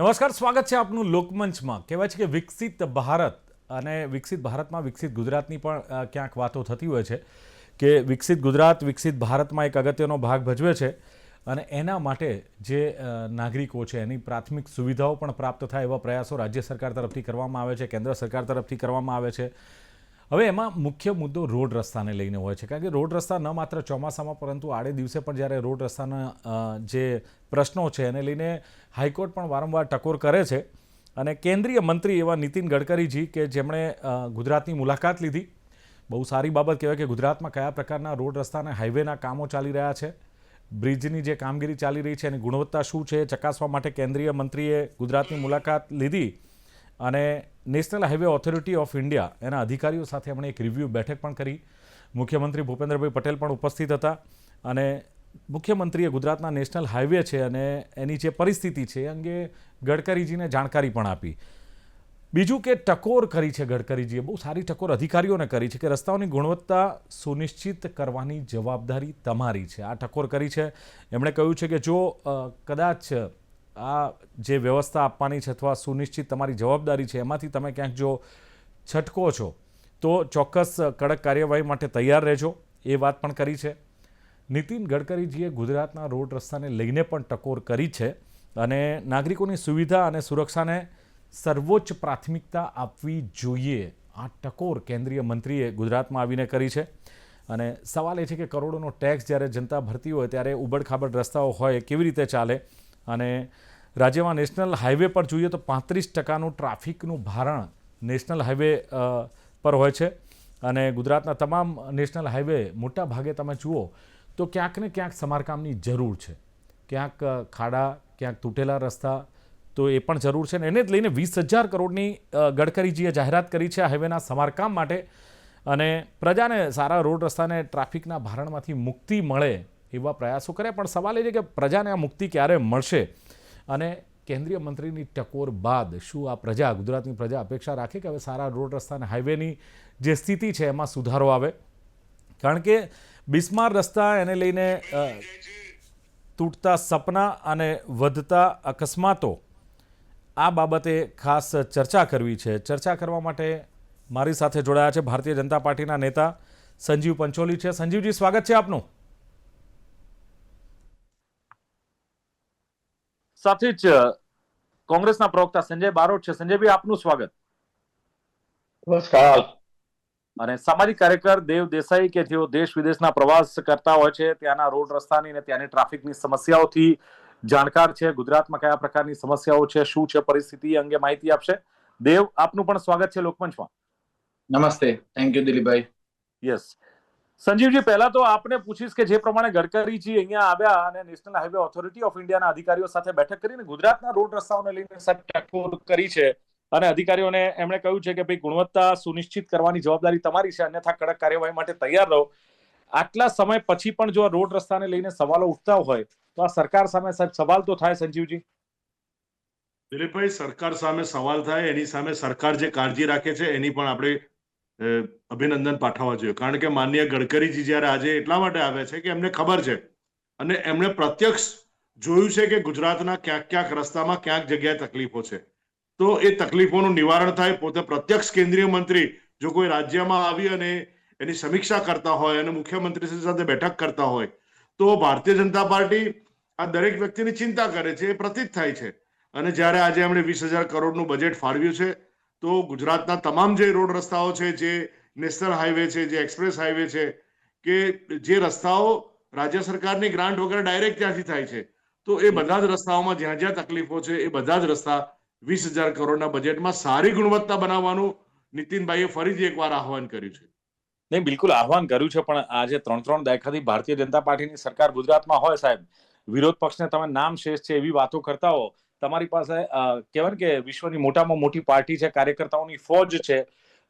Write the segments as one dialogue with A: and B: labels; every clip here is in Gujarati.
A: નમસ્કાર, સ્વાગત છે આપનું લોકમંચમાં. કહેવાય છે કે વિકસિત ભારત અને વિકસિત ભારતમાં વિકસિત ગુજરાતની પણ ક્યાંક વાતો થતી હોય છે કે વિકસિત ગુજરાત વિકસિત ભારતમાં એક અગત્યનો ભાગ ભજવે છે અને એના માટે જે નાગરિકો છે એની પ્રાથમિક સુવિધાઓ પણ પ્રાપ્ત થાય એવા પ્રયાસો રાજ્ય સરકાર તરફથી કરવામાં આવે છે, કેન્દ્ર સરકાર તરફથી કરવામાં આવે છે. હવે એમાં મુખ્ય મુદ્દો રોડ રસ્તાને લઈને હોય છે, કારણ કે રોડ રસ્તા ન માત્ર ચોમાસામાં પરંતુ આડે દિવસે પણ જ્યારે રોડ રસ્તાના જે પ્રશ્નો છે એને લઈને હાઈકોર્ટ પણ વારંવાર ટકોર કરે છે. અને કેન્દ્રીય મંત્રી એવા નીતિન ગડકરીજી કે જેમણે ગુજરાતની મુલાકાત લીધી, બહુ સારી બાબત કહેવાય કે ગુજરાતમાં કયા પ્રકારના રોડ રસ્તા અને હાઈવેના કામો ચાલી રહ્યા છે, બ્રિજની જે કામગીરી ચાલી રહી છે એની ગુણવત્તા શું છે ચકાસવા માટે કેન્દ્રીય મંત્રીએ ગુજરાતની મુલાકાત લીધી અને national highway authority of India એના અધિકારીઓ સાથે એમણે એક રિવ્યૂ બેઠક પણ કરી. મુખ્યમંત્રી ભૂપેન્દ્રભાઈ પટેલ પણ ઉપસ્થિત હતા અને મુખ્યમંત્રીએ ગુજરાતના નેશનલ હાઈવે છે અને એની જે પરિસ્થિતિ છે એ અંગે ગડકરીજીને જાણકારી પણ આપી. બીજું કે ટકોર કરી છે ગડકરીજીએ, બહુ સારી ટકોર અધિકારીઓને કરી છે કે રસ્તાઓની ગુણવત્તા સુનિશ્ચિત કરવાની જવાબદારી તમારી છે. આ ટકોર કરી છે. એમણે કહ્યું છે કે જો કદાચ આ જે વ્યવસ્થા આપવાની છે અથવા સુનિશ્ચિત તમારી જવાબદારી છે એમાંથી તમે ક્યાંક જો છટકો છો તો ચોક્કસ કડક કાર્યવાહી માટે તૈયાર રહેજો, એ વાત પણ કરી છે. નીતિન ગડકરીજીએ ગુજરાતના રોડ રસ્તાને લઈને પણ ટકોર કરી છે અને નાગરિકોની સુવિધા અને સુરક્ષાને સર્વોચ્ચ પ્રાથમિકતા આપવી જોઈએ. આ ટકોર કેન્દ્રીય મંત્રીએ ગુજરાતમાં આવીને કરી છે. અને સવાલ એ છે કે કરોડોનો ટેક્સ જ્યારે જનતા ભરતી હોય ત્યારે ઉબડખાબડ રસ્તાઓ હોય કેવી રીતે ચાલે. અને રાજ્યમાં નેશનલ હાઈવે પર જોઈએ તો 35% ટ્રાફિકનું ભારણ નેશનલ હાઈવે પર હોય છે અને ગુજરાતના તમામ નેશનલ હાઈવે મોટા ભાગે તમે જુઓ તો ક્યાંક ને ક્યાંક સમારકામની જરૂર છે. ક્યાંક ખાડા, ક્યાંક તૂટેલા રસ્તા, તો એ પણ જરૂર છે. ને એને જ લઈને 20,000 કરોડની ગડકરીજીએ જાહેરાત કરી છે આ હાઈવેના સમારકામ માટે અને પ્રજાને સારા રોડ રસ્તાને ટ્રાફિકના ભારણમાંથી મુક્તિ મળે એવા પ્રયાસો કર્યા. પણ સવાલ એ છે કે પ્રજાને આ મુક્તિ ક્યારે મળશે અને કેન્દ્રીય મંત્રીની ટકોર બાદ શું આ પ્રજા, ગુજરાતની પ્રજા અપેક્ષા રાખે કે હવે સારા રોડ રસ્તા અને હાઈવેની જે સ્થિતિ છે એમાં સુધારો આવે? કારણ કે બિસ્માર રસ્તા એને લઈને તૂટતા સપના અને વધતા અકસ્માતો, આ બાબતે ખાસ ચર્ચા કરવી છે. ચર્ચા કરવા માટે મારી સાથે જોડાયા છે ભારતીય જનતા પાર્ટીના નેતા સંજીવ પંચોલી છે. સંજીવજી, સ્વાગત છે આપનું. સાથે જ કોંગ્રેસના પ્રવક્તા સંજય બારોટ છે. સંજયભાઈ, આપનું સ્વાગત.
B: નમસ્કાર.
A: અને સામાજિક કાર્યકર દેવ દેસાઈ કે જેઓ દેશ વિદેશના પ્રવાસ કરતા હોય છે, ત્યાંના રોડ રસ્તાની અને ત્યાંની ટ્રાફિકની સમસ્યાઓથી જાણકાર છે. ગુજરાતમાં કયા પ્રકારની સમસ્યાઓ છે, શું છે પરિસ્થિતિ અંગે માહિતી આપશે. દેવ, આપનું પણ સ્વાગત છે લોકમંચમાં.
B: નમસ્તે. Thank you Dilipbhai.
A: Yes. Sanjeevji, પહેલા તો આપને પૂછીશ કે જે પ્રમાણે ગડકરીજી અહીંયા આવ્યા અને નેશનલ હાઈવે ઓથોરિટી ઓફ ઇન્ડિયાના અધિકારીઓ સાથે બેઠક કરીને ગુજરાતના રોડ રસ્તાઓને લઈને ટકોર કરી છે અને અધિકારીઓને એમણે કહ્યું છે કે ભાઈ ગુણવત્તા સુનિશ્ચિત કરવાની જવાબદારી તમારી છે, અન્યથા કડક કાર્યવાહી માટે તૈયાર રહો. આટલા સમય પછી પણ જો રોડ રસ્તાને લઈને સવાલો ઉઠતા હોય તો આ સરકાર સામે સવાલ તો થાય. સંજીવજી
C: દિલીપભાઈ, સરકાર સામે સવાલ થાય, એની સામે સરકાર જે કાળજી રાખે છે એની પણ આપણે અભિનંદન પાઠવવા જોઈએ. કારણ કે માનનીય ગડકરીજી જ્યારે આજે એટલા માટે આવે છે કે એમને ખબર છે અને એમણે પ્રત્યક્ષ જોયું છે કે ગુજરાતના ક્યાંક ક્યાંક રસ્તામાં ક્યાંક જગ્યાએ તકલીફો છે. તો એ તકલીફોનું નિવારણ થાય. પોતે પ્રત્યક્ષ કેન્દ્રીય મંત્રી જો કોઈ રાજ્યમાં આવી અને એની સમીક્ષા કરતા હોય અને મુખ્યમંત્રી સાથે બેઠક કરતા હોય તો ભારતીય જનતા પાર્ટી આ દરેક વ્યક્તિની ચિંતા કરે છે, એ પ્રતીત થાય છે. અને જ્યારે આજે એમણે 20,000 કરોડનું બજેટ ફાળવ્યું છે તો ગુજરાતના તમામ જે રોડ રસ્તાઓ છે, જે નેશનલ હાઈવે છે, જે એક્સપ્રેસ હાઈવે છે, કે જે રસ્તાઓ રાજ્ય સરકારની ગ્રાન્ટ વગર ડાયરેક્ટ ત્યાંથી થાય છે, તો એ બધા જ રસ્તાઓમાં જ્યાં જ્યાં તકલીફો છે એ બધા જ રસ્તા 20,000 કરોડના બજેટમાં સારી ગુણવત્તા બનાવવાનું નીતિનભાઈએ ફરીથી એકવાર આહવાન કર્યું છે.
A: નહીં, બિલકુલ આહવાન કર્યું છે. પણ આજે 3 દાયકાથી ભારતીય જનતા પાર્ટીની સરકાર ગુજરાતમાં હોય સાહેબ, વિરોધ પક્ષને તમે નામ શેષ છે એવી વાતો કરતા હો, તમારી પાસે કહેવાય કે વિશ્વની મોટામાં મોટી પાર્ટી છે, કાર્યકર્તાઓની ફોજ છે,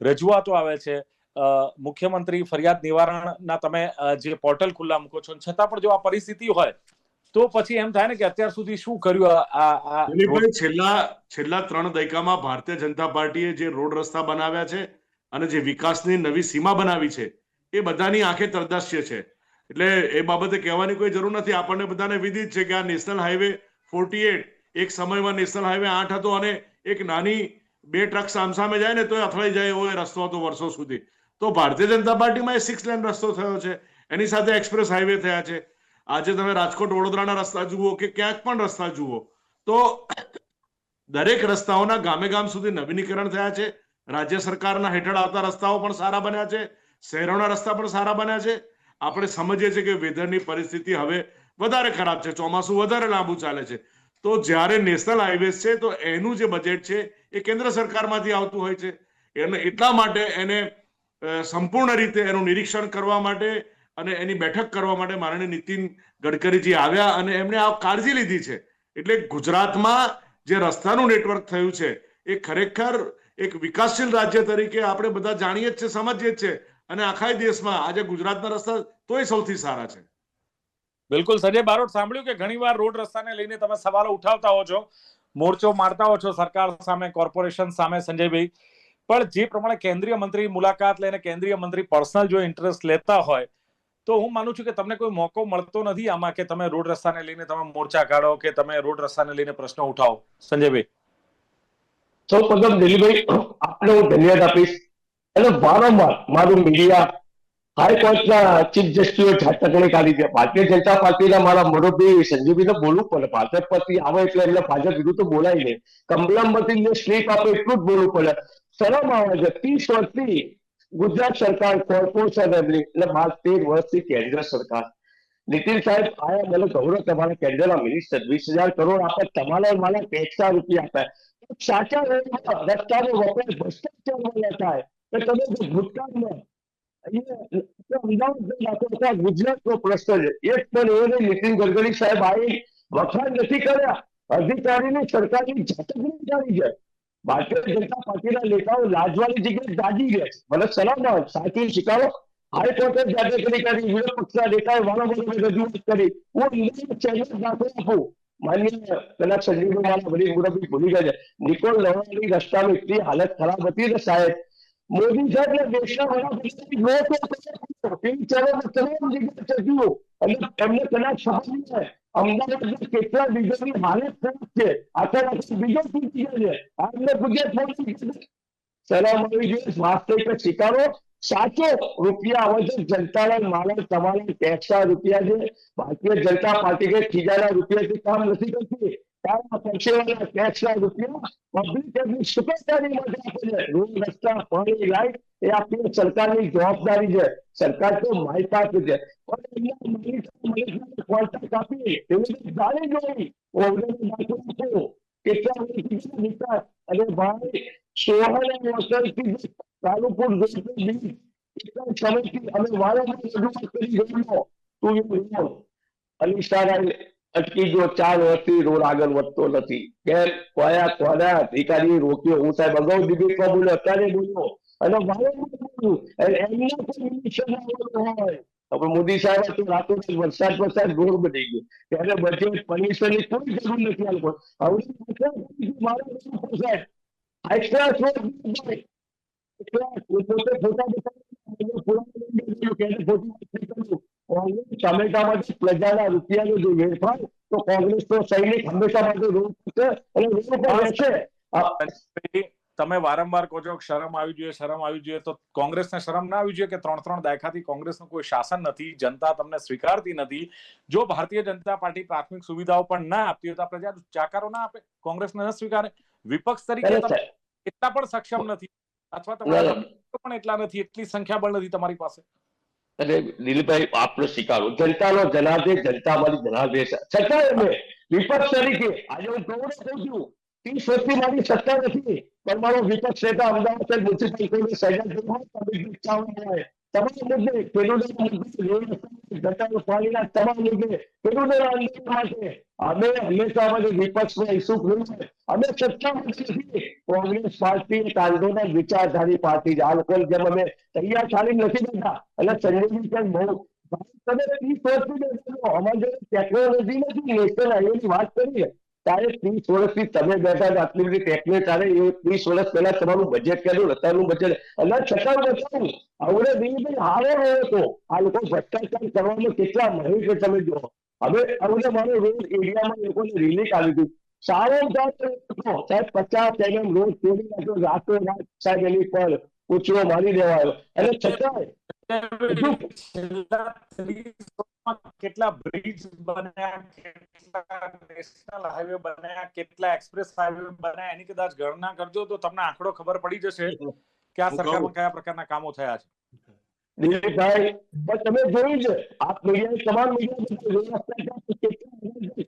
A: રજૂઆતો આવે છે, મુખ્યમંત્રી ફરિયાદ નિવારણના તમે જે પોર્ટલ ખુલ્લા મૂકો છો, છતાં પણ જો આ પરિસ્થિતિ હોય તો પછી એમ થાય ને કે અત્યાર સુધી શું કર્યું.
C: છેલ્લા 3 દાયકામાં ભારતીય જનતા પાર્ટીએ જે રોડ રસ્તા બનાવ્યા છે અને જે વિકાસની નવી સીમા બનાવી છે એ બધાની આંખે તરદાસ્ય છે. એટલે એ બાબતે કહેવાની કોઈ જરૂર નથી. આપણને બધાને વિદિત છે કે આ નેશનલ હાઈવે 48 એક સમયમાં નેશનલ હાઈવે 8 હતો અને એક નાની 2 ટ્રક સામસામે જાય ને તો અથડાઈ જાય એવો એ રસ્તો હતો વર્ષો સુધી. તો ભારતીય જનતા પાર્ટીમાં એ 6 લેન રસ્તો થયો છે, એની સાથે એક્સપ્રેસ હાઈવે થયા છે. આજે તમે રાજકોટ વડોદરાના રસ્તા જુઓ કે ક્યાંક પણ રસ્તા જુઓ તો દરેક રસ્તાઓના ગામે ગામ સુધી નવીનીકરણ થયા છે. રાજ્ય સરકારના હેઠળ આવતા રસ્તાઓ પણ સારા બન્યા છે, શહેરોના રસ્તા પણ સારા બન્યા છે. આપણે સમજીએ છીએ કે વેધરની પરિસ્થિતિ હવે વધારે ખરાબ છે, ચોમાસું વધારે લાંબુ ચાલે છે. તો જ્યારે નેશનલ હાઈવેઝ છે તો એનું જે બજેટ છે એ કેન્દ્ર સરકારમાંથી આવતું હોય છે. એને એટલા માટે એને સંપૂર્ણ રીતે એનું નિરીક્ષણ કરવા માટે અને એની બેઠક કરવા માટે માનનીય નીતિન ગડકરીજી આવ્યા અને એમણે આ કાળજી લીધી છે. એટલે ગુજરાતમાં જે રસ્તાનું નેટવર્ક થયું છે એ ખરેખર એક વિકાસશીલ રાજ્ય તરીકે આપણે બધા જાણીએ જ છે, સમજીએ જ છે. અને આખા દેશમાં આજે ગુજરાતના રસ્તા તોય સૌથી સારા છે.
A: બિલકુલ. સંજય બારોટ, સાંભળ્યું કે ઘણીવાર રોડ રસ્તાને લઈને તમે સવાલો ઉઠાવતા હો છો, મોરચો મારતા હો છો સરકાર સામે, કોર્પોરેશન સામે, સંજયભાઈ. પણ જે પ્રમાણે કેન્દ્રીય મંત્રી મુલાકાત લઈને કેન્દ્રીય મંત્રી પર્સનલ જો ઇન્ટરેસ્ટ લેતા હોય તો હું માનું છું કે તમને કોઈ મોકો મળતો નથી આમાં કે તમે રોડ રસ્તાને લઈને તમે મોરચા કાઢો કે તમે રોડ રસ્તાને લઈને પ્રશ્નો ઉઠાવો. સંજયભાઈ,
D: સૌ પ્રથમ દિલીપભાઈ આપને હું ધન્યવાદ આપીશ. અને વારંવાર મારું મીડિયા હાઈકોર્ટના ચીફ જસ્ટિસે ઝાટકણી કાઢી છે. ભારતીય જનતા પાર્ટીના મારા મુરબ્બી સંજીવભાઈને બોલવું પડે. ભાજપ પરથી આવે એટલે એમને ભાજપ વિરુદ્ધ બોલાય નહીં. કમલમથી જે સ્લીપ આપે એટલું જ બોલવું પડે. શરમ આવે છે. 30 વર્ષથી ગુજરાત સરકાર કોર્પોરેશન એમની એટલે 12-13 વર્ષથી કેન્દ્ર સરકાર. નીતિન સાહેબ આયા મને ગૌરવ તમારા કેન્દ્રના મિનિસ્ટર 20,000 કરોડ આપે, તમારા મારા ટેક્સના રૂપિયા આપ્યા. સાચા રસ્તાનો વપરાશ ભ્રષ્ટાચારમાં ન થાય. તમે જો ભૂતકાળમાં ગુજરાતનો પ્રશ્ન છે, એક પણ એવો નહીં નીતિન ગડકરી સાહેબ આવી વખાણ નથી કર્યા. અધિકારીની સરકારની ઝાટકણી કરી છે. ભારતીય જનતા પાર્ટીના નેતાઓ લાજવાની જગ્યાએ દાજી ગયા છે. મને સલામ આવે, સાચું સ્વીકારો. હાઈકોર્ટે ઝાટકણી કરી, વિરોધ પક્ષના નેતાએ વારંવાર રજૂઆત કરી. હું ચેલેન્જ દાખલ આપું. માન્ય પેલા સંજીવભાઈ મારા વડીલ મુરબ્બી ભૂલી ગયા છે. નિકોલ નવાણી રસ્તાની એટલી હાલત ખરાબ હતી ને સાહેબ, મોદી સાહેબ દેશના એમને કદાચ સમજ છે અમદાવાદમાં કેટલા બીજોની હાલત ખરાબ છે. આખા બીજો તૂટી ગયા છે. આમને ગુજરાત સલામ આવી જોઈએ. વાસ્તવિક સ્વીકારો. સાચો રૂપિયા આવે છે જનતાના માણસ તમારા ટેક્સના રૂપિયા છે. ભારતીય જનતા પાર્ટી કે ખીજાના રૂપિયાથી કામ નથી કરતી. પક્ષીઓના ટેક્સના રૂપિયા પબ્લિક એમની સુખાકારી માટે આપે છે. રોડ, રસ્તા, પાણી, લાઈટ એ આપણી સરકારની જવાબદારી છે. સરકાર તો માહિતી આપે છે પણ આપી એવી જાણી જોઈ કેટલા વિકાસ અને ભાઈ સોહાના વસરથી કાલુપુર સમયથી અમે વારંવાર રજૂઆત કરી ગયો. અલીસારા અટકી ગયો. 4 વર્ષથી રોડ આગળ વધતો નથી. કેમ? કોના અધિકારી રોક્યો? હું સાહેબ અગાઉ ડિબેટમાં બોલ્યો, અત્યારે બોલ્યો અને વારંવાર બોલ્યું. એમના કોઈ નિરીક્ષણ હોય. હવે મોદી સાહેબ તો રાતોરાત વરસાદ રોડ બની ગયો. ત્યારે બજેટ પરમિશનની કોઈ જરૂર નથી. આ લોકો હવે મારા સાહેબ પ્રજાના રૂપિયાનો જો વેડફાય તો કોંગ્રેસનો સૈનિક હંમેશા માટે રોડ કરશે અને રોડ પર રહેશે.
A: તમે વારંવાર કહો છો શરમ આવી જોઈએ, શરમ આવી જોઈએ, તો કોંગ્રેસને શરમ ના આવી જોઈએ કે 3 દાયકાથી કોંગ્રેસનું કોઈ શાસન નથી, જનતા તમને સ્વીકારતી નથી. જો ભારતીય જનતા પાર્ટી પ્રાથમિક સુવિધાઓ પણ ના આપતી હોય તો પ્રજા ચાકારો ના આપે? કોંગ્રેસને ન સ્વીકારે? વિપક્ષ તરીકે એટલા પણ સક્ષમ નથી અથવા તમારા પણ એટલા નથી, એટલી સંખ્યાબળ નથી તમારી પાસે.
D: અને દિલીપભાઈ આપનો સ્વીકારો, જનતાનો જનાદેશ, જનતા અમારી જનાદેશ. છતાં અમે વિપક્ષ તરીકે આજે હું ગૌરવ કહું છું 30 વર્ષથી મારી સત્તા નથી પણ મારો વિપક્ષ નેતા અમદાવાદ મ્યુનિસિપલ સૈનિક તમામ મુદ્દે ખેડૂતોના મુદ્દે ગટર પાણીના તમામ મુદ્દે ખેડૂતોના આંદોલન માટે અમે હંમેશા અમારે વિપક્ષમાં ઇસ્યુ કર્યું. અમે સત્તામાં નથી. કોંગ્રેસ પાર્ટી એક આંદોલન વિચારધારી પાર્ટી છે. આ લોકો જેમ અમે તૈયાર ચાલી નથી બેઠા અને સંજયજી પણ બહુ તમે 30 વર્ષથી અમારે ટેકનોલોજી નથી નેશનલ હાઈવેની વાત કરીએ ત્યારે 30 વર્ષથી તમે બેઠા આટલી બધી ટેકનિક ચાલે એ 30 વર્ષ પહેલા તમારું બજેટ કર્યું, અત્યારનું બજેટ અને છતાં બતાવું હવે દિલ્હીભાઈ હારો રહ્યો હતો. આ લોકો ભ્રષ્ટાચાર કરવામાં કેટલા મહેશ તમે જુઓ. હવે મારો રોડ એરિયામાં લોકોને રિલીફ આવી ગયું. સાહેબ 50 mm રોડ તોડી નાખ્યો, રાતોરાત સાહેબ એની પર ઉછળો મારી દેવાયો, અને છતાંય
A: છેલ્લા 30 વર્ષમાં કેટલા બ્રિજ બન્યા, કેટલા નેશનલ હાઈવે બન્યા, કેટલા એક્સપ્રેસ હાઈવે બન્યા, એની કદાચ ગણના કરજો તો તમને આંકડો ખબર પડી જશે કે આ સરકારમાં કયા પ્રકારના કામો થયા છે.
D: દિલીપભાઈ, પણ તમે જોયું છે આ મીડિયા, તમામ મીડિયા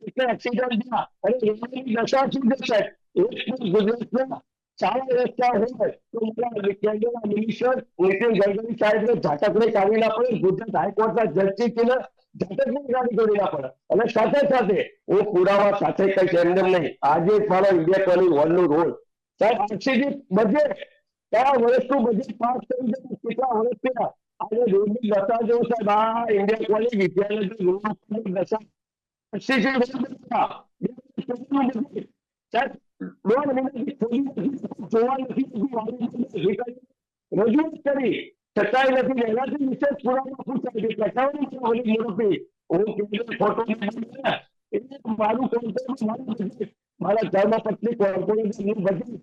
D: કેટલા એક્સિડન્ટ થયા, અને રોડની દશા શું છે સાહેબ? એક પણ ગુજરાતના સારા રસ્તા હોય તો મારા કેન્દ્રના મિનિસ્ટર નીતિન ગડકરી સાહેબને ઝાટકને કાઢી ના પડે, ગુજરાત હાઈકોર્ટના જજથી ઝાટકને કાઢી કરી ના પડે. અને સાથે સાથે હું પુરાવા સાથે કઈક એમને નહીં, આજે મારો ઇન્ડિયા કોલેજ વનનું રોડ સાહેબ આરસીડી બજેટ કયા વર્ષનું બજેટ પાસ કરી દે, કેટલા વર્ષ થયા, આજે રોડની દશા જો સાહેબ, આ ઇન્ડિયા કોલેજ વિદ્યાનગર રોડ દશા સાહેબ 2 મહિનાથી જોવા નથી, રજૂઆત કરી છતાંય નથી. એનાથી વિશેષ પુરાવા પૂછાય છે મારું મારા ધર્મપત્ની કોર્પોરેશન બધી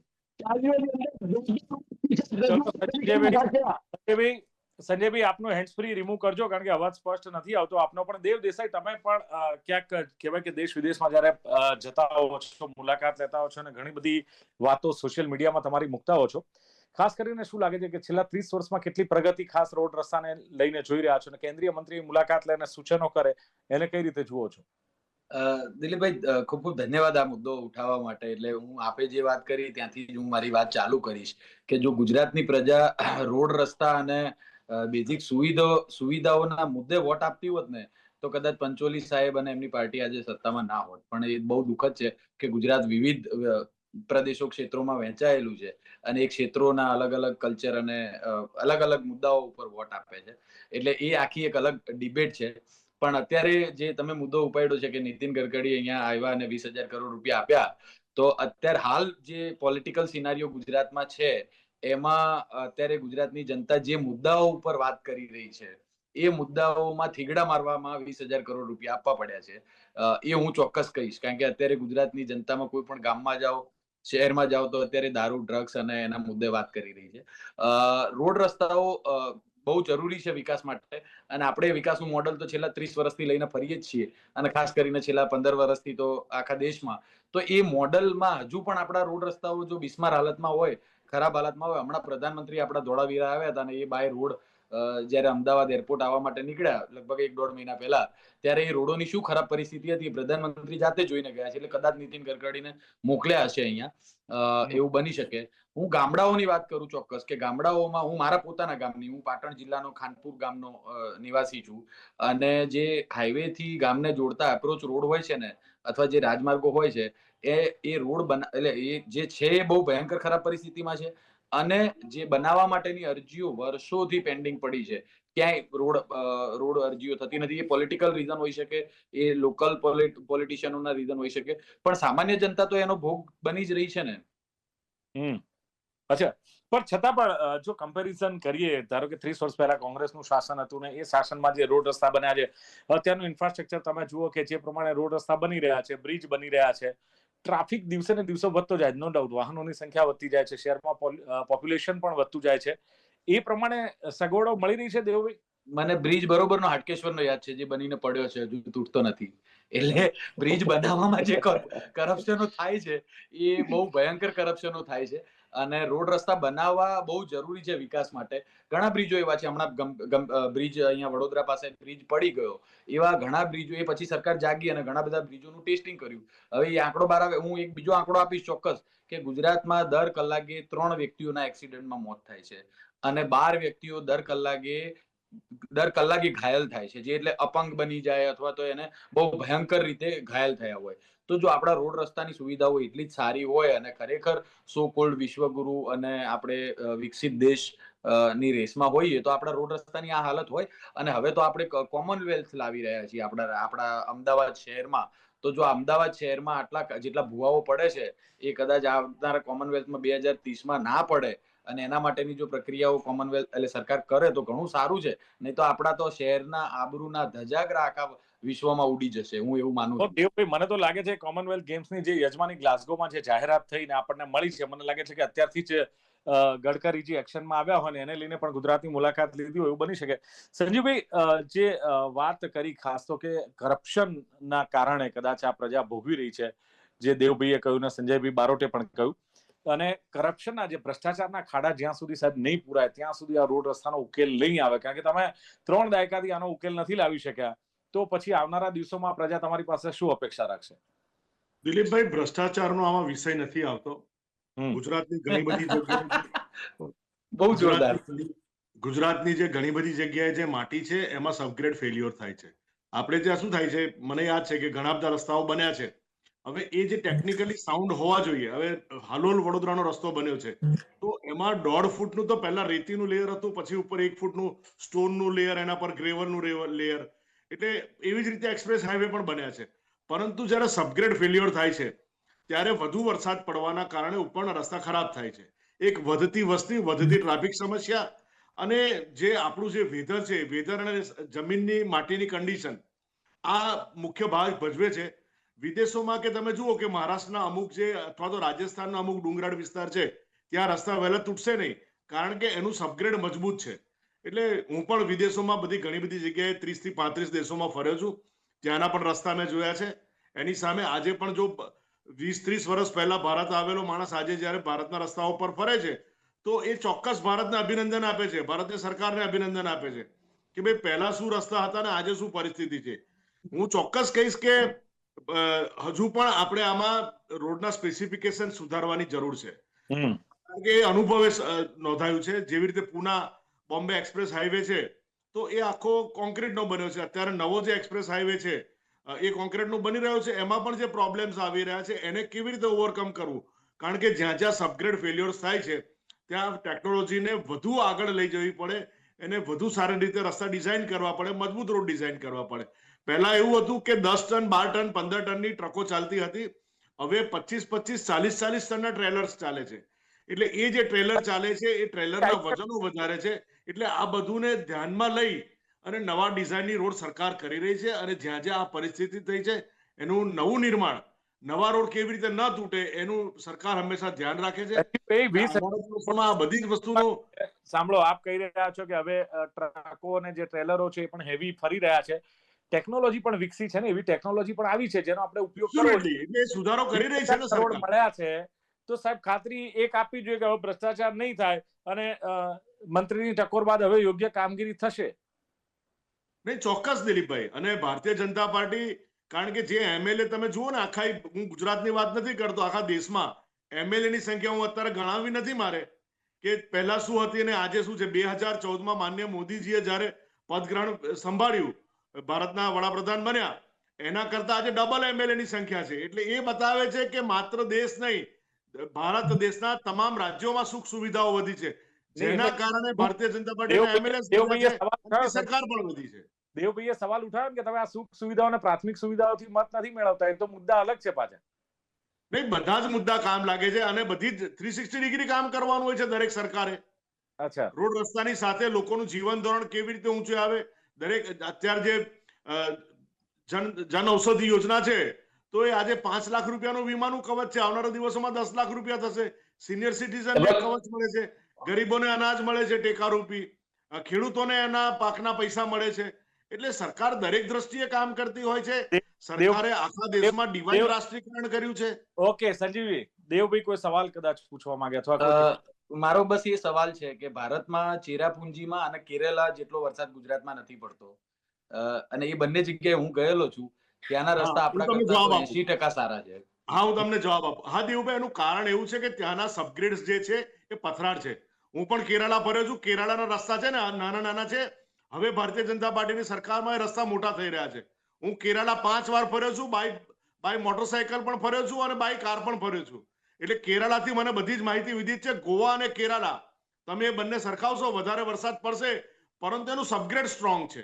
A: સંજયભાઈ, આપનો હેન્ડ્સ ફ્રી રિમૂવ કરજો, કારણ કે અવાજ સ્પષ્ટ નથી આવતો આપનો. પણ દેવ દેસાઈ, તમે પણ ક્યાંક કહેવાય કે દેશ વિદેશમાં જયારે જતા હો છો, મુલાકાત લેતા હો છો, અને ઘણી બધી વાતો સોશિયલ મીડિયામાં તમારી મૂકતા હો છો, ખાસ કરીને શું લાગે છે કે છેલ્લા 30 વર્ષમાં કેટલી પ્રગતિ ખાસ રોડ રસ્તાને લઈને જોઈ રહ્યા છો, અને કેન્દ્રીય મંત્રી મુલાકાત લઈને સૂચનો કરે એને કઈ રીતે જુઓ છો?
B: દિલીપભાઈ, ખૂબ ખૂબ ધન્યવાદ આ મુદ્દો ઉઠાવવા માટે. એટલે હું આપે જે વાત કરી ત્યાંથી જ હું મારી વાત ચાલુ કરીશ કે જો ગુજરાતની પ્રજા રોડ રસ્તા અને બેઝિક સુવિધાઓના મુદ્દે વોટ આપતી હોત ને તો કદાચ પંચોલી સાહેબ અને એમની પાર્ટી આજે સત્તામાં ના હોત. પણ એ બહુ દુઃખદ છે કે ગુજરાત વિવિધ પ્રદેશો ક્ષેત્રોમાં વહેંચાયેલું છે, અને એ ક્ષેત્રોના અલગ અલગ કલ્ચર અને અલગ અલગ મુદ્દાઓ ઉપર વોટ આપે છે. એટલે એ આખી એક અલગ ડિબેટ છે. પણ અત્યારે જે તમે મુદ્દો ઉપાડ્યો છે કે નીતિન ગડકરી અહીંયા આવ્યા અને 20,000 કરોડ રૂપિયા આપ્યા, તો અત્યારે હાલ જે પોલિટિકલ સિનારીઓ ગુજરાતમાં છે એમાં અત્યારે ગુજરાતની જનતા જે મુદ્દાઓ ઉપર વાત કરી રહી છે એ મુદ્દાઓમાં થીગડા મારવામાં 20,000 કરોડ રૂપિયા આપવા પડ્યા છે. એ હું ચોક્કસ કહીશ, કારણ કે અત્યારે ગુજરાતની જનતામાં કોઈ પણ ગામમાં જાઓ, શહેરમાં જાઓ તો અત્યારે દારૂ, ડ્રગ્સ અને એના મુદ્દે વાત કરી રહી છે. રોડ રસ્તાઓ બહુ જરૂરી છે વિકાસ માટે, અને આપણે વિકાસનું મોડલ તો છેલ્લા 30 વર્ષથી લઈને ફરીએ જ છીએ, અને ખાસ કરીને છેલ્લા 15 વર્ષથી તો આખા દેશમાં. તો એ મોડલમાં હજુ પણ આપણા રોડ રસ્તાઓ જો બિસ્માર હાલતમાં હોય, ખરાબ હાલતમાં હોય, હમણાં પ્રધાનમંત્રી આપણા ધોળાવીરા આવ્યા હતા અને એ બાય રોડ જયારે અમદાવાદ એરપોર્ટ આવવા માટે નીકળ્યા લગભગ 1-1.5 મહિના પહેલા, ત્યારે એ રોડોની શું ખરાબ પરિસ્થિતિ હતી પ્રધાનમંત્રી જાતે જોઈને ગયા છે. એટલે કદાચ નીતિન ગડકરીને મોકલ્યા હશે અહીંયા, એવું બની શકે. હું ગામડાઓની વાત કરું ચોક્કસ, કે ગામડાઓમાં હું મારા પોતાના ગામની, હું પાટણ જિલ્લાનો ખાનપુર ગામનો નિવાસી છું, અને જે હાઈવે થી ગામને જોડતા એપ્રોચ રોડ હોય છે ને, અથવા જે રાજમાર્ગો હોય છે, એ રોડ એટલે એ જે છે એ બહુ ભયંકર ખરાબ પરિસ્થિતિમાં છે. અને જે બનાવવા માટેની અરજીઓ વર્ષોથી પેન્ડિંગ પડી છે, ક્યાંય રોડ અરજીઓ થતી નથી. એ પોલિટિકલ રીઝન હોઈ શકે, એ લોકલ પોલિટિશિયનોના રીઝન હોઈ શકે, પણ સામાન્ય જનતા તો એનો ભોગ બની જ રહી છે ને.
A: અચ્છા, પણ છતાં પણ જો કમ્પેરિઝન કરીએ, ધારો કે 30 વર્ષ પહેલા કોંગ્રેસનું શાસન હતું ને એ શાસનમાં જે રોડ રસ્તા બન્યા છે, અત્યારનું ઇન્ફ્રાસ્ટ્રક્ચર તમે જુઓ કે જે પ્રમાણે રોડ રસ્તા બની રહ્યા છે, બ્રિજ બની રહ્યા છે, ટ્રાફિક દિવસે ને દિવસે વધતો જાય, નો ડાઉટ વાહનોની સંખ્યા વધતી જાય છે, શહેરમાં પોપ્યુલેશન પણ વધતું જાય છે, એ પ્રમાણે સગવડો મળી રહી છે દેવભાઈ?
B: મને બ્રિજ બરોબરનો હાટકેશ્વરનો યાદ છે, જે બનીને પડ્યો છે, હજુ તૂટતો નથી. એટલે બ્રિજ બનાવવામાં જે કરપ્શનો થાય છે એ બહુ ભયંકર કરપ્શનો થાય છે, અને રોડ રસ્તા બનાવવા બહુ જરૂરી છે વિકાસ માટે. ઘણા બ્રિજો એવા છે, હમણાં બ્રિજ અહીંયા વડોદરા પાસે બ્રિજ પડી ગયો, એવા ઘણા બ્રિજો, એ પછી સરકાર જાગી અને ઘણા બધા બ્રિજોનું ટેસ્ટિંગ કર્યું. હવે એ આંકડો બહાર આવે, હું એક બીજો આંકડો આપીશ ચોક્કસ, કે ગુજરાતમાં દર કલાકે 3 વ્યક્તિઓના એક્સિડન્ટમાં મોત થાય છે, અને 12 વ્યક્તિઓ દર કલાકે ઘાયલ થાય છે, જે એટલે અપંગ બની જાય અથવા તો એને બહુ ભયંકર રીતે ઘાયલ થયા હોય. તો જો આપણા રોડ રસ્તાની સુવિધાઓ એટલી જ સારી હોય અને ખરેખર સો કોલ્ડ વિશ્વગુરુ અને આપણે વિકસિત દેશ ની રેસમાં હોઈએ, તો આપણા રોડ રસ્તાની આ હાલત હોય. અને હવે તો આપણે કોમનવેલ્થ લાવી રહ્યા છીએ આપણા અમદાવાદ શહેરમાં. તો જો અમદાવાદ શહેરમાં આટલા જેટલા ભુવાઓ પડે છે, એ કદાચ આવનારા કોમનવેલ્થમાં 2030માં ના પડે, અને એના માટેની જો પ્રક્રિયાઓ કોમનવેલ્થ એટલે સરકાર કરે તો ઘણું સારું છે. નહીં તો આપણા તો શહેરના આબરૂના ધજાગરા આખા વિશ્વમાં ઉડી જશે. હું એવું માનું
A: તો
B: છું.
A: દેવભાઈ, મને તો લાગે છે કોમનવેલ્થ ગેમ્સની જે યજમાની ગ્લાસગોમાં જે જાહેરાત થઈને આપણને મળી છે, મને લાગે છે કે અત્યારથી જ ગડકરીજી એક્શનમાં આવ્યા હોય ને એને લઈને પણ ગુજરાતની મુલાકાત લીધી હોય એવું બની શકે. સંજીવભાઈ, જે વાત કરી ખાસ તો કે કરપ્શનના કારણે કદાચ આ પ્રજા ભોગવી રહી છે, જે દેવભાઈએ કહ્યું ને સંજયભાઈ બારોટે પણ કહ્યું, અને કરપ્શનના જે ભ્રષ્ટાચારના ખાડા જ્યાં સુધી સાહેબ નહીં પૂરાય ત્યાં સુધી આ રોડ રસ્તાનો ઉકેલ નહીં આવે. કારણ કે તમે 3 દાયકાથી આનો ઉકેલ નથી લાવી શક્યા, તો પછી આવનારા દિવસોમાં પ્રજા તમારી પાસે શું અપેક્ષા રાખશે?
C: દિલીપભાઈ, ભ્રષ્ટાચારનો આમાં વિષય નથી આવતો. ગુજરાતની ઘણી બધી જગ્યાએ
B: બહુ જોરદાર.
C: ગુજરાતની જે ઘણી બધી જગ્યાએ જે માટી છે એમાં સબગ્રેડ ફેલ્યોર થાય છે. આપણે ત્યાં શું થાય છે, મને યાદ છે કે ઘણા બધા રસ્તાઓ બન્યા છે. હવે એ જે ટેકનિકલી સાઉન્ડ હોવા જોઈએ, હવે હાલોલ વડોદરાનો રસ્તો બન્યો છે તો એમાં 1.5 ફૂટનું તો પહેલા રેતીનું લેયર હતું, પછી ઉપર 1 ફૂટનું સ્ટોનનું લેયર, એના પર ગ્રેવલનું લેયર. એટલે એવી જ રીતે એક્સપ્રેસ હાઈવે પણ બન્યા છે. પરંતુ જ્યારે સબગ્રેડ ફેલ્યોર થાય છે ત્યારે વધુ વરસાદ પડવાના કારણે ઉપરના રસ્તા ખરાબ થાય છે. એક વધતી વસ્તી, વધતી ટ્રાફિક સમસ્યા અને જે આપણું જે વેધર છે, વેધર અને જમીનની માટીની કન્ડિશન આ મુખ્ય ભાગ ભજવે છે. વિદેશોમાં કે તમે જુઓ કે મહારાષ્ટ્રના અમુક જે અથવા તો રાજસ્થાનના અમુક ડુંગરાળ વિસ્તાર છે ત્યાં રસ્તા વહેલા તૂટશે નહીં, કારણ કે એનું સબગ્રેડ મજબૂત છે. એટલે હું પણ વિદેશોમાં ઘણી બધી જગ્યાએ 30 થી 35 દેશોમાં ફર્યો છું. ત્યાંના પણ રસ્તા મેં જોયા છે. એની સામે આજે પણ જો 20-30 વર્ષ પહેલા ભારત આવેલો માણસ આજે જ્યારે ભારતના રસ્તાઓ પર ફરે છે તો એ ચોક્કસ ભારતને અભિનંદન આપે છે, ભારતીય સરકારને અભિનંદન આપે છે કે ભાઈ પહેલા શું રસ્તા હતા ને આજે શું પરિસ્થિતિ છે. હું ચોક્કસ કહીશ કે હજુ પણ આપણે આમાં રોડના સ્પેસિફિકેશન સુધારવાની જરૂર છે. કારણ કે એ અનુભવે નોંધાયું છે. જેવી રીતે પુના બોમ્બે એક્સપ્રેસ હાઈવે છે તો એ આખો કોન્ક્રીટનો બન્યો છે. અત્યારે નવો જે એક્સપ્રેસ હાઈવે છે એ કોન્ક્રીટનો બની રહ્યો છે. એમાં પણ જે પ્રોબ્લેમ્સ આવી રહ્યા છે એને કેવી રીતે ઓવરકમ કરવું, કારણ કે જ્યાં જ્યાં સબગ્રેડ ફેલ્યોર્સ થાય છે ત્યાં ટેકનોલોજીને વધુ આગળ લઈ જવી પડે, એને વધુ સારી રીતે રસ્તા ડિઝાઇન કરવા પડે, મજબૂત રોડ ડિઝાઇન કરવા પડે. પહેલા એવું હતું કે 10 ટન, 12 ટન, 15 ટનની ટ્રકો ચાલતી હતી. હવે 25-25, 40-40 ટનના ટ્રેલર્સ ચાલે છે. એટલે એ જે ટ્રેલર ચાલે છે એ ટ્રેલરના વજનો વધારે છે. એટલે આ બધુંને ધ્યાનમાં લઈ અને નવા ડિઝાઇનની રોડ સરકાર કરી રહી છે. અને જ્યાં જ્યાં આ પરિસ્થિતિ થઈ છે એનું નવું નિર્માણ, નવા રોડ કેવી રીતે ન તૂટે એનું સરકાર હંમેશા ધ્યાન રાખે છે. આ બધી જ વસ્તુનો
A: સાંભળો, આપ કહી રહ્યા છો કે હવે ટ્રકો અને જે ટ્રેલરો છે એ પણ હેવી ફરી રહ્યા છે. ટેકનોલોજી પણ વિકસી છે ને, એવી ટેકનોલોજી પણ આવી છે જેનો આપણે ઉપયોગ કરવો જોઈએ.
C: એટલે સુધારો કરી રહી છે ને
A: કરોડ
C: સરકાર.
A: મળ્યા છે તો સાહેબ ખાતરી એક આપવી જોઈએ કે હવે ભ્રષ્ટાચાર નહીં થાય અને મંત્રીની ટકોર બાદ હવે યોગ્ય કામગીરી થશે.
C: નહીં, ચોક્કસ દિલીપભાઈ. અને ભારતીય જનતા પાર્ટી, કારણ કે જે એમએલએ તમે જુઓ ને આખા, હું ગુજરાતની વાત નથી કરતો, આખા દેશમાં એમએલએ ની સંખ્યા હું અત્યારે ગણાવી નથી મારે કે પહેલા શું હતી અને આજે શું છે. 2014માં માનનીય મોદીજીએ જ્યારે પદગ્રહણ સંભાળ્યું, ભારતના વડાપ્રધાન બન્યા, એના કરતા આજે ડબલ એમએલએ ની સંખ્યા છે. એટલે એ બતાવે છે કે માત્ર દેશ નહીં, ભારત દેશના તમામ રાજ્યોમાં સુખ સુવિધાઓ વધી છે, જેના કારણે ભારતીય જનતા પાર્ટીના એમએલએ સરકાર પણ વધી છે.
A: દેવભાઈએ સવાલ ઉઠાવ્યો કે તમે આ સુખ સુવિધાઓ અને પ્રાથમિક સુવિધાઓથી મત નથી મેળવતા, એ તો મુદ્દા અલગ છે પાછા.
C: નહીં, બધા જ મુદ્દા કામ લાગે છે અને બધી જ 360 ડિગ્રી કામ કરવાનું હોય છે દરેક સરકારે.
A: અચ્છા,
C: રોડ રસ્તાની સાથે લોકોનું જીવન ધોરણ કેવી રીતે ઊંચું આવે. દરેક અત્યારે જે જન ઔષધિ યોજના છે તો એ આજે 5 લાખ રૂપિયાનું વીમાનું કવચ છે. આવનારા દિવસોમાં 10 લાખ રૂપિયા થશે. સિનિયર સિટીઝનને કવચ મળે છે, ગરીબોને અનાજ મળે છે ટેકારૂપી, ખેડૂતોને એના પાકના પૈસા મળે છે. એટલે સરકાર દરેક દ્રષ્ટિએ કામ કરતી હોય છે. સરકારે આખા દેશમાં ડિવાઇન રાષ્ટ્રીયકરણ કર્યું છે.
A: ઓકે સંજીવી, દેવભાઈ કોઈ સવાલ કદાચ પૂછવા માંગે અથવા
B: મારો બસ એ સવાલ છે કે ભારતમાં ચેરાપુંજીમાં અને કેરેલા જેટલો વરસાદ ગુજરાતમાં નથી પડતો, અને એ બંને જગ્યાએ હું ગયેલો છું. ત્યાંના રસ્તા આપણા કરતા 80% સારા છે.
C: હા, હું તમને જવાબ આપું. હા દેવુભાઈ, એનું કારણ એવું છે કે ત્યાંના સબગ્રેડ્સ જે છે એ પથરાળ છે. હું પણ કેરાલા ફર્યો છું. કેરાલાના રસ્તા છે ને નાના નાના છે. હવે ભારતીય જનતા પાર્ટીની સરકારમાં એ રસ્તા મોટા થઈ રહ્યા છે. હું કેરાલા 5 વાર ફર્યો છું. બાય મોટરસાયકલ પણ ફર્યો છું અને બાય કાર પણ ફર્યો છું. એટલે કેરાલાથી મને બધી જ માહિતી વિદિત છે. ગોવા અને કેરાલા તમે એ બંને સરખાવશો, વધારે વરસાદ પડશે પરંતુ એનું સબગ્રેડ સ્ટ્રોંગ છે.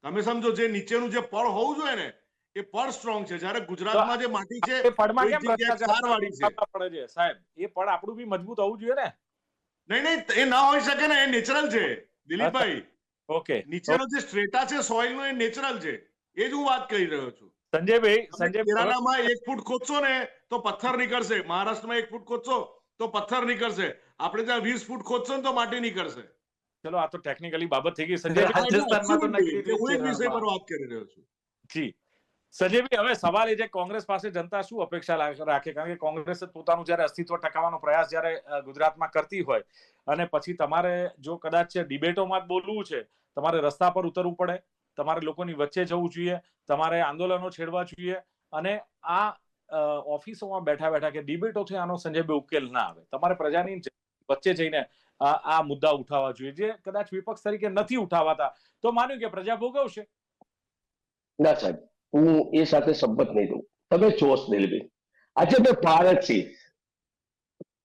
C: તમે સમજો, જે નીચેનું જે પળ હોવું જોઈએ ને એ પળ સ્ટ્રોંગ છે. જ્યારે ગુજરાતમાં જે માટી છે
A: એ પડમાં કેમ
C: ક્ષારવાળી છે
A: પડે છે સાહેબ? એ પડ આપણું બી મજબૂત હોવું જોઈએ ને.
C: નહીં, એ ના હોઈ શકે ને. એ નેચરલ છે દિલીપભાઈ.
A: ઓકે,
C: નીચેનો જે સ્ટ્રેટા છે સોઇલ નો, એ નેચરલ છે. એ જ હું વાત કરી રહ્યો છું.
A: સંજયભાઈ
C: કેરાલામાં 1 ફૂટ ખોદશો ને તો પથ્થર નીકળશે, મહારાષ્ટ્રમાં 1 ફૂટ ખોદશો તો પથ્થર નીકળશે, આપણે ત્યાં 20 ફૂટ ખોદશો ને તો માટી નીકળશે.
A: ચલો આ તો ટેકનિકલી બાબત થઈ ગઈ. સંજયભાઈ
B: રાજસ્થાનમાં તો નકરી
C: એટલે હું એક વિષય
B: રણમાં.
C: પર વાત કરી રહ્યો છું.
A: જી સંજયભાઈ, હવે સવાલ એ છે કોંગ્રેસ પાસે જનતા શું અપેક્ષા રાખે? કારણ કે કોંગ્રેસ પોતાનું જયારે અસ્તિત્વ ટકાવવાનો પ્રયાસ જયારે ગુજરાતમાં કરતી હોય અને પછી તમારે જો કદાચ ડિબેટોમાં જ બોલવું છે, તમારે રસ્તા પર ઉતરવું પડે, તમારે લોકોની વચ્ચે જવું જોઈએ, તમારે આંદોલનો છેડવા જોઈએ અને આ ઓફિસોમાં બેઠા બેઠા કે ડિબેટોથી આનો સંજયભાઈ ઉકેલ ના આવે. તમારે પ્રજાની વચ્ચે જઈને આ મુદ્દા ઉઠાવવા જોઈએ, જે કદાચ વિપક્ષ તરીકે નથી ઉઠાવાતા, તો માન્યું કે પ્રજા ભોગવશે.
D: ના સાહેબ, હું એ સાથે સંમત નહીં દઉં. તમે જોશ દિલભાઈ, આજે અમે ભારત છીએ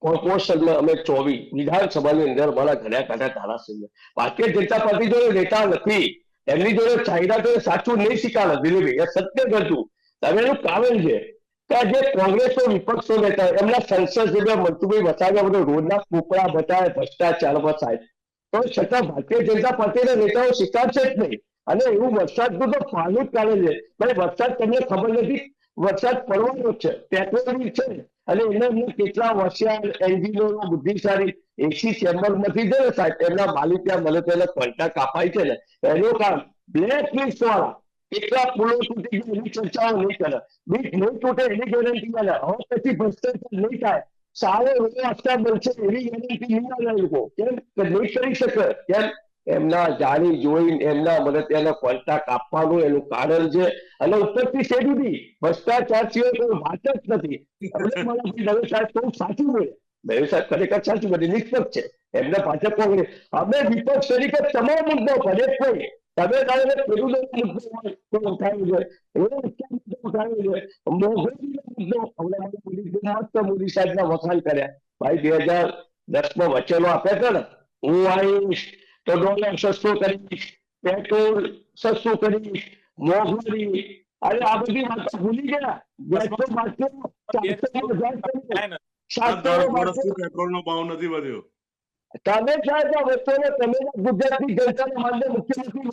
D: કોર્પોરેશનમાં અમે 24 વિધાનસભાની અંદર અમારા ઘણા કાઢા ધારાસભ્ય ભારતીય જનતા પાર્ટી જોડે નેતા નથી, એમની જોડે ચાઇના જોડે સાચું નહીં શીખાડે દિલીપભાઈ, એ સત્ય ઘટતું. તમે એનું કારણ છે કે આજે કોંગ્રેસનો વિપક્ષનો નેતા એમના સંસદ સભ્ય મનસુખભાઈ વસાવા બધો રોજના કુકડા બતાવે ભ્રષ્ટાચારમાં સાહેબ, તો છતાં ભારતીય જનતા પાર્ટીના નેતાઓ સ્વીકારશે જ નહીં. અને એવું વરસાદનું તો પાનું જ કાઢે છે. ભાઈ વરસાદ તમને ખબર નથી, વરસાદ પડવાનો જ છે, ટેકનોલોજી છે અને એમને કેટલા હોશિયાર એન્જિનિયરો બુદ્ધિશાળી એસી ચેમ્બરમાંથી છે ને સાહેબ, એમના માલિક ત્યાં મળે તો એને કોન્ટ્રાક્ટ અપાય છે ને, એનું કામ બ્લેક લિસ્ટ વાળા કેટલા પુલો તૂટી ગયો એની ચર્ચાઓ નહીં કરે, બીજ નહીં તૂટે એની ગેરંટી મળે, હવે પછી ભ્રષ્ટાચાર નહીં થાય, સારો રસ્તા બનશે એવી ગેરંટી નહીં આવે લોકો. કેમ કે નહીં કરી શકે? કેમ? એમના જાણી જોઈને એમના મને ત્યાં કોન્ટ્રાક્ટ આપવાનું એનું કારણ છે. અને ઉપરથી શેડ્યુડી ભ્રષ્ટાચાર સિવાય કોઈ વાત જ નથી. દવે સાહેબ બહુ સાચું બોલે, દવે સાહેબ ખરેખર સાચું બોલે, નિષ્પક્ષ છે. એમને ભાજપ કોંગ્રેસ અમે વિપક્ષ તરીકે તમામ મુદ્દો ભલે કોઈ તમે કારણે ખેડૂતોનો મુદ્દો હોય તો ઉઠાવી જોઈએ, મુદ્દો ઉઠાવી જોઈએ, મોંઘવારીનો મુદ્દો મસ્ત મોદી સાહેબના વખાણ કર્યા. ભાઈ 2010માં વચનો આપ્યા હતા ને, હું આવીશ તો ડોલર સસ્તો કરીશ, પેટ્રોલ સસ્તું કરીશ, મોંઘવારી, અરે આ બધી વાતો ભૂલી ગયા.
C: પેટ્રોલનો ભાવ નથી વધ્યો.
D: તમે સાહેબ વસ્તુને તમે ગુજરાતની જનતાને માન્ય મુખ્યમંત્રી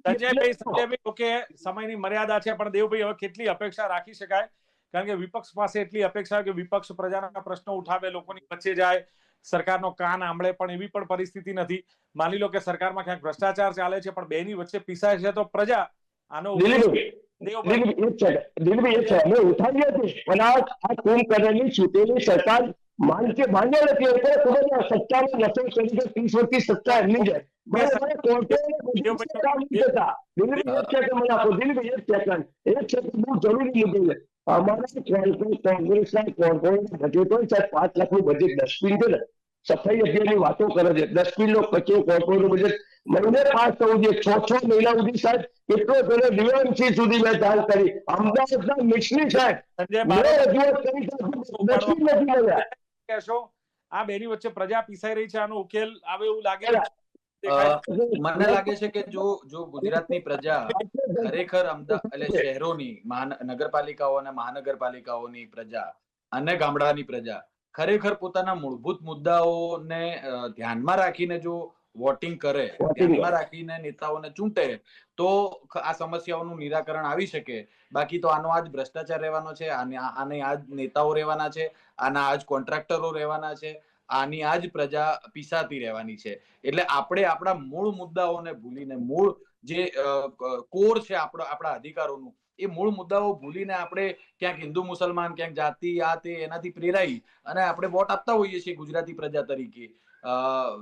A: સંજયભાઈ ઓકે, સમયની મર્યાદા છે, પણ દેવભાઈ હવે કેટલી અપેક્ષા રાખી શકાય? કારણ કે વિપક્ષ પાસે એટલી અપેક્ષા કે વિપક્ષ પ્રજાના પ્રશ્નો ઉઠાવે, લોકોની વચ્ચે જાય, સરકારનો કાન આંબળે, પણ એવી પણ પરિસ્થિતિ નથી. માની લો કે સરકારમાં ક્યાંક ભ્રષ્ટાચાર ચાલે છે, પણ બેની વચ્ચે પીસાય છે, તો પ્રજા આનો
D: સરકાર માન્ય નથી, સત્તાનો નશો કરી 30 વર્ષથી સત્તા એમની જાય. જરૂરી મુદ્દો છે. અમારા કોંગ્રેસના બજેટ હોય સાહેબ, 5 લાખનું બજેટ ડસ્ટબિન છે ને, સફાઈ અભિયાનની વાતો કરે છે, ડસ્ટબિનનો કચરો કોર્પોરેટનું બજેટ મહિને પાસ થવું જોઈએ. 6 મહિના સુધી સાહેબ કેટલો પેલો ડીએમસી સુધી મેં દાન કરી, અમદાવાદના મિશની સાહેબ રજૂઆત કરી, ડસ્ટબિન નથી મળ્યા.
A: કહેશો આ બેની વચ્ચે પ્રજા પીસાઈ રહી છે, આનો ઉકેલ આવે એવું લાગે?
B: મને લાગે છે કે જો ગુજરાતની પ્રજા ખરેખર અમદાવાદ એટલે શહેરોની નગરપાલિકાઓ અને મહાનગરપાલિકાઓની પ્રજા અને ગામડાની પ્રજા ખરેખર પોતાના મૂળભૂત મુદ્દાઓને ધ્યાનમાં રાખીને જો વોટિંગ કરે, ધ્યાનમાં રાખીને નેતાઓને ચૂંટે, તો આ સમસ્યાઓનું નિરાકરણ આવી શકે. બાકી તો આનો આજ ભ્રષ્ટાચાર રહેવાનો છે, આને આજ નેતાઓ રહેવાના છે, આના આજ કોન્ટ્રાક્ટરો રહેવાના છે, આની આજ પ્રજા પીસાતી રહેવાની છે. એટલે આપણે આપણા મૂળ મુદ્દાઓને ભૂલીને, મૂળ જે કોર છે આપણા અધિકારોનું, એ મૂળ મુદ્દાઓ ભૂલીને આપણે ક્યાંક હિન્દુ મુસલમાન, ક્યાંક જાતિ, આ તે એનાથી પ્રેરાઈ અને આપણે વોટ આપતા હોઈએ છીએ ગુજરાતી પ્રજા તરીકે.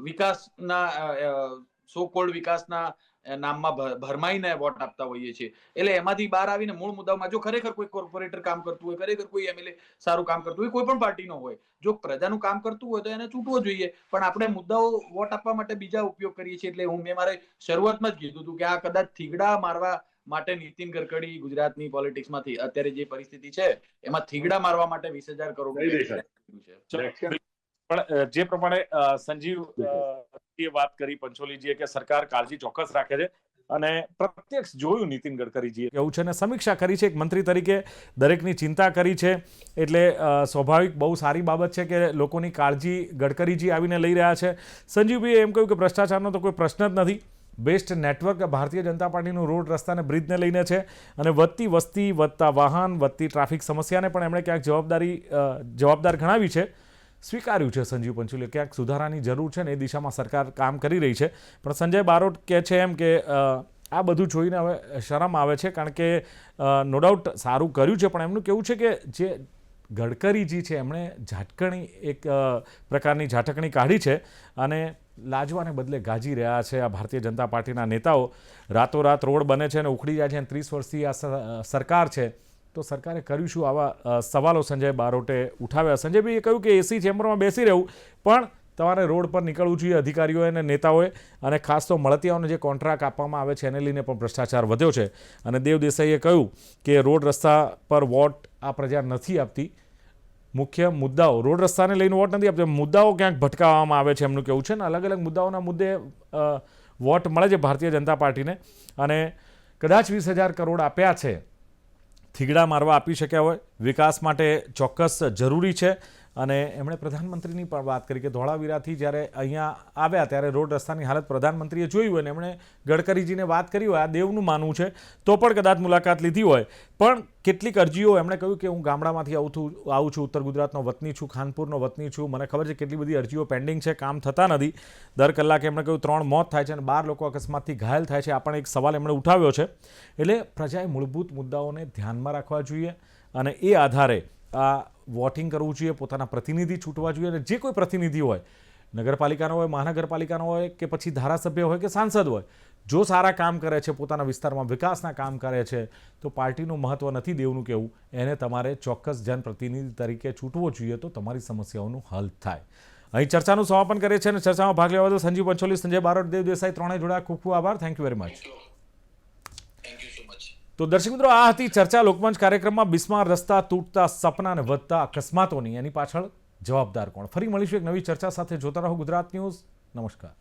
B: વિકાસના સો કોલ્ડ વિકાસના નામમાં ભરમાઈને વોટ આપતા હોઈએ છીએ. એટલે એમાંથી બહાર આવીને મૂળ મુદ્દાઓમાં જો ખરેખર કોઈ કોર્પોરેટર કામ કરતું હોય, ખરેખર કોઈ એમએલએ સારું કામ કરતું હોય, કોઈ પણ પાર્ટીનો હોય, જો પ્રજાનું કામ કરતું હોય તો એને ચૂંટવો જોઈએ. પણ આપણે મુદ્દાઓ વોટ આપવા માટે બીજા ઉપયોગ કરીએ છીએ. એટલે મેં મારે શરૂઆતમાં જ કીધું હતું કે આ કદાચ થીગડા મારવા માટે નીતિન ગડકરી ગુજરાતની પોલિટિક્સમાંથી અત્યારે જે પરિસ્થિતિ છે એમાં થીગડા મારવા માટે 20,000 કરોડ
A: પણ જે પ્રમાણે સંજીવ વાત કરી પંચોલીજીએ કે સરકાર કાળજી ચોક્કસ રાખે છે, અને પ્રત્યક્ષ જોયું નીતિન ગડકરીજીએ એવું છે, અને સમીક્ષા કરી છે એક મંત્રી તરીકે, દરેકની ચિંતા કરી છે. એટલે સ્વાભાવિક બહુ સારી બાબત છે કે લોકોની કાળજી ગડકરીજી આવીને લઈ રહ્યા છે. સંજીવભાઈએ એમ કહ્યું કે ભ્રષ્ટાચારનો તો કોઈ પ્રશ્ન જ નથી. બેસ્ટ નેટવર્ક ભારતીય જનતા પાર્ટીનું રોડ, રસ્તા અને બ્રિજને લઈને છે, અને વધતી વસ્તી, વધતા વાહન, વધતી ટ્રાફિક સમસ્યાને પણ એમણે ક્યાંક જવાબદાર ગણાવી છે. સ્વીકાર્યું છે સંજીવ પંચોલીએ ક્યાંક સુધારાની જરૂર છે ને એ દિશામાં સરકાર કામ કરી રહી છે. પણ સંજય બારોટ કહે છે એમ કે આ બધું જોઈને હવે શરમ આવે છે, કારણ કે નો ડાઉટ સારું કર્યું છે, પણ એમનું કેવું છે કે જે ગડકરીજી છે એમણે એક પ્રકારની ઝાટકણી કાઢી છે, અને લાજવાને બદલે ગાજી રહ્યા છે આ ભારતીય જનતા પાર્ટીના નેતાઓ. રાતોરાત રોડ બને છે અને ઉખડી જાય છે, અને 30 વર્ષથી આ સરકાર છે, તો સરકારે કર્યું શું? આવા સવાલો સંજય બારોટે ઉઠાવ્યા. સંજયભાઈએ કહ્યું કે એસી ચેમ્બરમાં બેસી રહેવું, પણ તમારે રોડ પર નીકળવું જોઈએ અધિકારીઓએ અને નેતાઓએ, અને ખાસ તો મળતિયાઓને જે કોન્ટ્રાક્ટ આપવામાં આવે છે એને લઈને પણ ભ્રષ્ટાચાર વધ્યો છે. અને દેવ દેસાઈએ કહ્યું કે રોડ રસ્તા પર વોટ આ પ્રજા નથી આપતી. મુખ્ય મુદ્દાઓ રોડ રસ્તાને લઈને વોટ નથી આપતી, મુદ્દાઓ ક્યાંક ભટકાવવામાં આવે છે એમનું કહેવું છે, ને અલગ અલગ મુદ્દાઓના મુદ્દે વોટ મળે છે ભારતીય જનતા પાર્ટીને. અને કદાચ 20,000 કરોડ આપ્યા છે, થીગડા મારવા આપી શક્યા હોય, વિકાસ માટે ચોક્કસ જરૂરી છે. અને એમણે પ્રધાનમંત્રીની પણ વાત કરી કે ધોળાવીરાથી જ્યારે અહીંયા આવ્યા ત્યારે રોડ રસ્તાની હાલત પ્રધાનમંત્રીએ જોઈ હોય, અને એમણે ગડકરીજીને વાત કરી હોય, આ દેવનું માનવું છે, તો પણ કદાચ મુલાકાત લીધી હોય. પણ કેટલીક અરજીઓ એમણે કહ્યું કે હું ગામડામાંથી આવું છું, ઉત્તર ગુજરાતનો વતની છું, ખાનપુરનો વતની છું, મને ખબર છે કેટલી બધી અરજીઓ પેન્ડિંગ છે, કામ થતા નથી. દર કલાકે એમણે કહ્યું 3 મોત થાય છે અને 12 લોકો અકસ્માતથી ઘાયલ થાય છે. આ પણ એક સવાલ એમણે ઉઠાવ્યો છે. એટલે પ્રજાએ મૂળભૂત મુદ્દાઓને ધ્યાનમાં રાખવા જોઈએ, અને એ આધારે આ વોટિંગ કરવું જોઈએ, પોતાના પ્રતિનિધિ છૂટવા જોઈએ. અને જે કોઈ પ્રતિનિધિ હોય, નગરપાલિકાનો હોય, મહાનગરપાલિકાનો હોય, કે પછી ધારાસભ્ય હોય કે સાંસદ હોય, જો સારા કામ કરે છે, પોતાના વિસ્તારમાં વિકાસના કામ કરે છે, તો પાર્ટીનું મહત્ત્વ નથી દેવનું કહેવું, એને તમારે ચોક્કસ જનપ્રતિનિધિ તરીકે છૂટવો જોઈએ, તો તમારી સમસ્યાઓનું હલ થાય. અહીં ચર્ચાનું સમાપન કરે છે, અને ચર્ચામાં ભાગ લેવા બદલ સંજીવ પંચોલી, સંજય બારોટ, દેવ દેસાઈ ત્રણેય જોડા ખૂબ ખૂબ આભાર. Thank you very much. તો દર્શક મિત્રો, આ હતી ચર્ચા લોકમંચ કાર્યક્રમમાં બિસ્માર રસ્તા, તૂટતા સપના અને વધતા અકસ્માતોની એની પાછળ જવાબદાર કોણ. ફરી મળીશું એક નવી ચર્ચા સાથે. જોતા રહો ગુજરાત ન્યૂઝ. નમસ્કાર.